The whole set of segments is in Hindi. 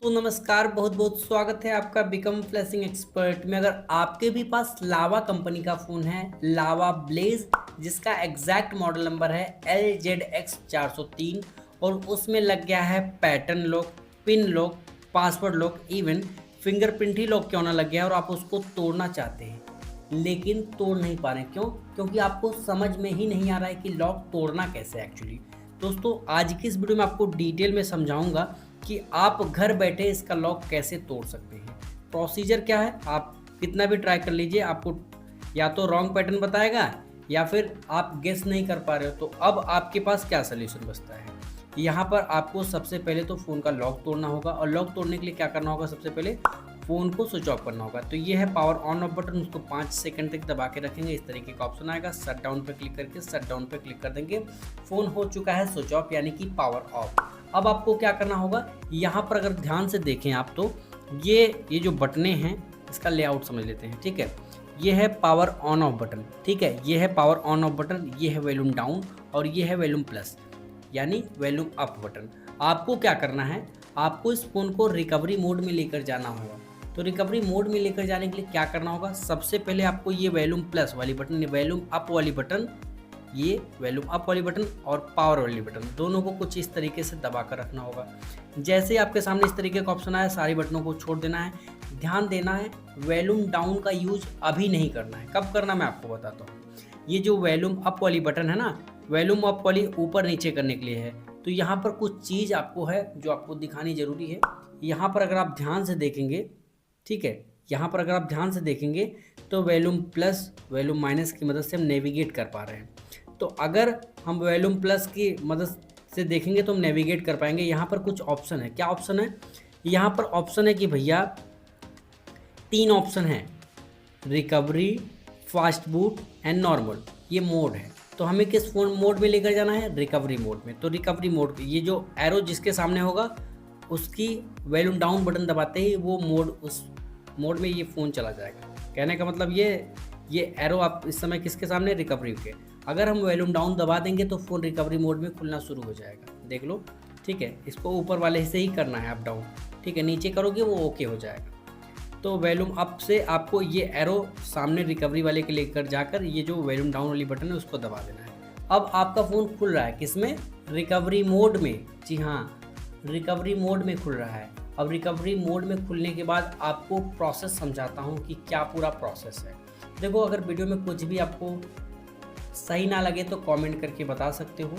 तो नमस्कार, बहुत बहुत स्वागत है आपका बिकम फ्लैशिंग एक्सपर्ट में। अगर आपके भी पास लावा कंपनी का फ़ोन है, लावा ब्लेज, जिसका एग्जैक्ट मॉडल नंबर है LZX403 और उसमें लग गया है pattern lock, pin lock, password lock, even fingerprint ही लॉक क्यों ना लग गया और आप उसको तोड़ना चाहते हैं लेकिन तोड़ नहीं पा रहे हैं। क्यों? क्योंकि आपको समझ में ही नहीं आ रहा है कि लॉक तोड़ना कैसे एक्चुअली। दोस्तों, आज की इस वीडियो में आपको डिटेल में समझाऊंगा कि आप घर बैठे इसका लॉक कैसे तोड़ सकते हैं। प्रोसीजर क्या है, आप कितना भी ट्राई कर लीजिए, आपको या तो रॉन्ग पैटर्न बताएगा या फिर आप गेस नहीं कर पा रहे हो। तो अब आपके पास क्या सोल्यूशन बचता है? यहाँ पर आपको सबसे पहले तो फ़ोन का लॉक तोड़ना होगा और लॉक तोड़ने के लिए क्या करना होगा, सबसे पहले फ़ोन को स्विच ऑफ करना होगा। तो ये है पावर ऑन ऑफ बटन, उसको 5 सेकंड तक दबा के रखेंगे, इस तरीके का ऑप्शन आएगा। शट डाउन पे क्लिक करके शट डाउन पे क्लिक कर देंगे, फ़ोन हो चुका है स्विच ऑफ यानी कि पावर ऑफ। अब आपको क्या करना होगा, यहाँ पर अगर ध्यान से देखें आप तो ये जो बटने हैं इसका लेआउट समझ लेते हैं। ठीक है, ये है पावर ऑन ऑफ बटन, ठीक है, ये है पावर ऑन ऑफ बटन, ये है वॉल्यूम डाउन और ये है वॉल्यूम प्लस यानी वॉल्यूम अप बटन। आपको क्या करना है, आपको इस फ़ोन को रिकवरी मोड में लेकर जाना होगा। तो रिकवरी मोड में लेकर जाने के लिए क्या करना होगा, सबसे पहले आपको ये वॉल्यूम प्लस वाली बटन, वॉल्यूम अप वाली बटन, ये वॉल्यूम अप वाली बटन और पावर वाली बटन दोनों को कुछ इस तरीके से दबा कर रखना होगा। जैसे ही आपके सामने इस तरीके का ऑप्शन आया, सारी बटनों को छोड़ देना है। ध्यान देना है, वॉल्यूम डाउन का यूज अभी नहीं करना है। कब करना मैं आपको बताता हूँ। ये जो वॉल्यूम अप वाली बटन है ना, वॉल्यूम अप वाली ऊपर नीचे करने के लिए है। तो यहाँ पर कुछ चीज़ आपको है जो आपको दिखानी जरूरी है। यहाँ पर अगर आप ध्यान से देखेंगे, ठीक है, यहाँ पर अगर आप ध्यान से देखेंगे तो वॉल्यूम प्लस वॉल्यूम माइनस की मदद से हम नेविगेट कर पा रहे हैं। तो अगर हम वॉल्यूम प्लस की मदद से देखेंगे तो हम नेविगेट कर पाएंगे। यहाँ पर कुछ ऑप्शन है, क्या ऑप्शन है, यहाँ पर ऑप्शन है कि भैया 3 ऑप्शन है, recovery, fast boot and normal, ये मोड है। तो हमें किस फोन मोड में लेकर जाना है, रिकवरी मोड में। तो रिकवरी मोड, ये जो एरो जिसके सामने होगा उसकी वॉल्यूम डाउन बटन दबाते ही वो मोड, उस मोड में ये फ़ोन चला जाएगा। कहने का मतलब ये एरो आप इस समय किसके सामने, रिकवरी के। अगर हम वॉल्यूम डाउन दबा देंगे तो फ़ोन रिकवरी मोड में खुलना शुरू हो जाएगा, देख लो। ठीक है, इसको ऊपर वाले से ही करना है, अप डाउन। ठीक है, नीचे करोगे वो ओके हो जाएगा। तो वॉल्यूम अप से आपको ये एरो सामने रिकवरी वाले के लेकर जाकर ये जो वॉल्यूम डाउन वाली बटन है उसको दबा देना है। अब आपका फ़ोन खुल रहा है किसमें, रिकवरी मोड में। जी हाँ, रिकवरी मोड में खुल रहा है। अब रिकवरी मोड में खुलने के बाद आपको प्रोसेस समझाता हूँ कि क्या पूरा प्रोसेस है। देखो, अगर वीडियो में कुछ भी आपको सही ना लगे तो कमेंट करके बता सकते हो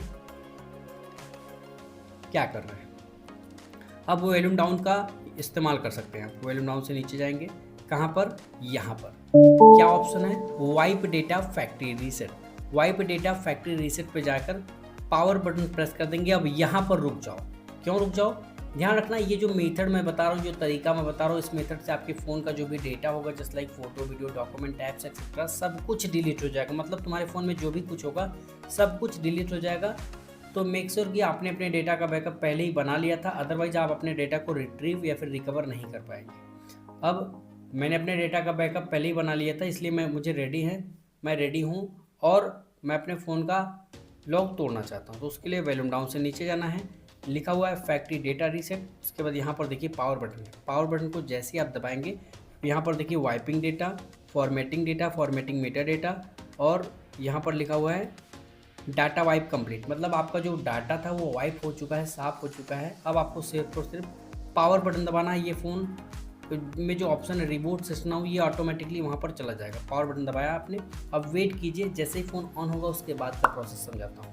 क्या कर रहे हैं। अब वॉल्यूम डाउन का इस्तेमाल कर सकते हैं आप। वॉल्यूम डाउन से नीचे जाएंगे, कहाँ पर, यहाँ पर क्या ऑप्शन है, wipe data factory reset. Wipe data factory reset पे जाकर पावर बटन प्रेस कर देंगे। अब यहाँ पर रुक जाओ। क्यों रुक जाओ, ध्यान रखना, ये जो मेथड मैं बता रहा हूँ, जो तरीका मैं बता रहा हूँ, इस मेथड से आपके फ़ोन का जो भी डेटा होगा, just like photo, video, document, apps etcetera, सब कुछ डिलीट हो जाएगा। मतलब तुम्हारे फ़ोन में जो भी कुछ होगा सब कुछ डिलीट हो जाएगा। तो मेक श्योर कि आपने अपने डेटा का बैकअप पहले ही बना लिया था, अदरवाइज आप अपने डेटा को रिट्रीव या फिर रिकवर नहीं कर पाएंगे। अब मैंने अपने डेटा का बैकअप पहले ही बना लिया था, इसलिए मैं रेडी हूँ और मैं अपने फ़ोन का लॉक तोड़ना चाहता हूँ। तो उसके लिए वॉल्यूम डाउन से नीचे जाना है, लिखा हुआ है फैक्ट्री डेटा रीसेट। उसके बाद यहाँ पर देखिए पावर बटन है। पावर बटन को जैसे ही आप दबाएंगे, यहाँ पर देखिए wiping data, formatting Meta data, और यहाँ पर लिखा हुआ है डाटा वाइप कंप्लीट। मतलब आपका जो डाटा था वो वाइप हो चुका है, साफ हो चुका है। अब आपको सिर्फ और सिर्फ पावर बटन दबाना है। ये फ़ोन में जो ऑप्शन है रिबूट सिस्टम नाउ, ये ऑटोमेटिकली वहाँ पर चला जाएगा। पावर बटन दबाया आपने, अब वेट कीजिए, जैसे ही फ़ोन ऑन होगा उसके बाद का प्रोसेस समझाता हूँ।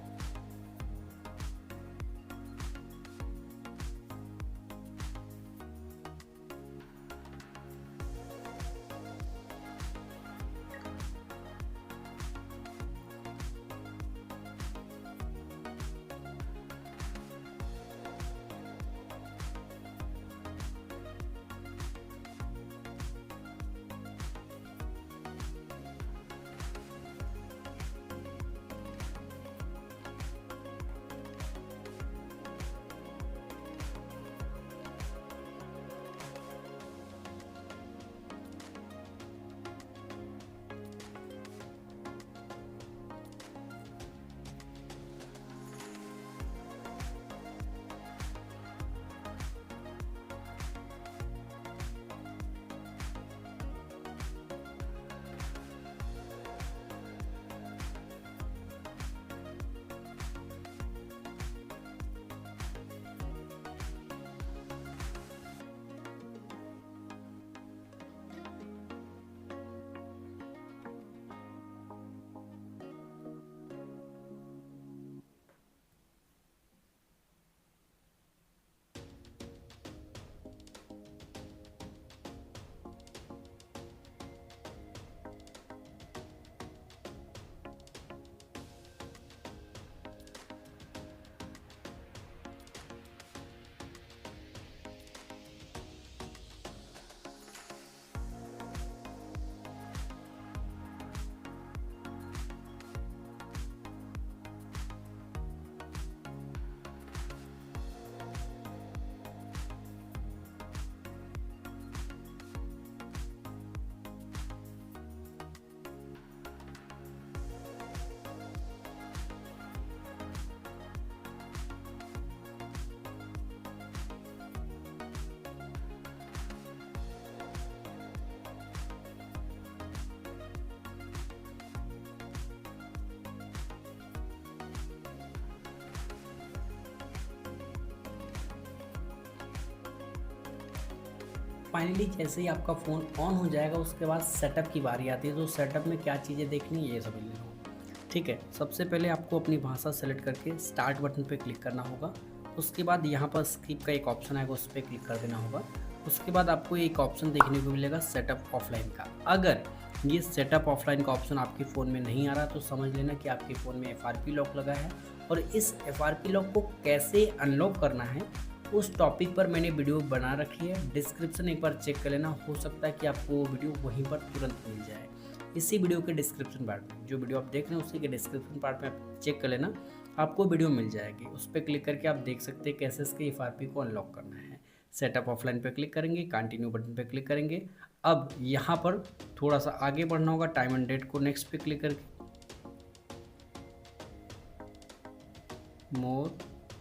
फाइनली जैसे ही आपका फ़ोन ऑन हो जाएगा उसके बाद सेटअप की बारी आती है। तो सेटअप में क्या चीज़ें देखनी है ये समझ लेना होगा। ठीक है, सबसे पहले आपको अपनी भाषा सेलेक्ट करके स्टार्ट बटन पे क्लिक करना होगा। उसके बाद यहाँ पर स्किप का एक ऑप्शन आएगा, उस पर क्लिक कर देना होगा। उसके बाद आपको एक ऑप्शन देखने को मिलेगा सेटअप ऑफलाइन का। अगर ये सेटअप ऑफलाइन का ऑप्शन आपके फ़ोन में नहीं आ रहा तो समझ लेना कि आपके फ़ोन में FRP लॉक लगा है। और इस FRP लॉक को कैसे अनलॉक करना है उस टॉपिक पर मैंने वीडियो बना रखी है, डिस्क्रिप्शन एक बार चेक कर लेना। हो सकता है कि आपको वो वीडियो वहीं पर तुरंत मिल जाए। इसी वीडियो के डिस्क्रिप्शन पार्ट में, जो वीडियो आप देख रहे हैं उसी के डिस्क्रिप्शन पार्ट में आप चेक कर लेना, आपको वीडियो मिल जाएगी। उस पर क्लिक करके आप देख सकते हैं कैसे इसके FRP को अनलॉक करना है। सेटअप ऑफलाइन पे क्लिक करेंगे, कंटिन्यू बटन पे क्लिक करेंगे। अब यहाँ पर थोड़ा सा आगे बढ़ना होगा, टाइम एंड डेट को नेक्स्ट पे क्लिक करके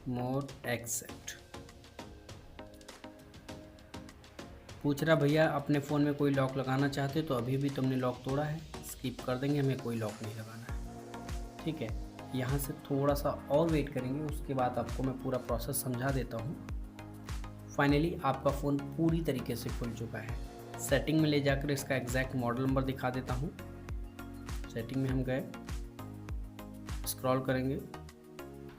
मोर एक्सेप्ट। पूछ रहा भैया अपने फ़ोन में कोई लॉक लगाना चाहते तो अभी भी तुमने लॉक तोड़ा है, स्किप कर देंगे, हमें कोई लॉक नहीं लगाना है। ठीक है, यहाँ से थोड़ा सा और वेट करेंगे, उसके बाद आपको मैं पूरा प्रोसेस समझा देता हूँ। फाइनली आपका फ़ोन पूरी तरीके से खुल चुका है। सेटिंग में ले जाकर इसका एग्जैक्ट मॉडल नंबर दिखा देता हूँ। सेटिंग में हम गए, स्क्रॉल करेंगे,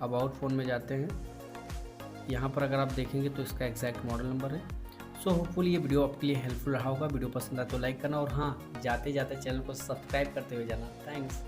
अबाउट फ़ोन में जाते हैं। यहाँ पर अगर आप देखेंगे तो इसका एग्जैक्ट मॉडल नंबर है। सो होपफुली ये वीडियो आपके लिए हेल्पफुल रहा होगा। वीडियो पसंद आए तो लाइक करना और हाँ, जाते जाते चैनल को सब्सक्राइब करते हुए जाना। थैंक्स।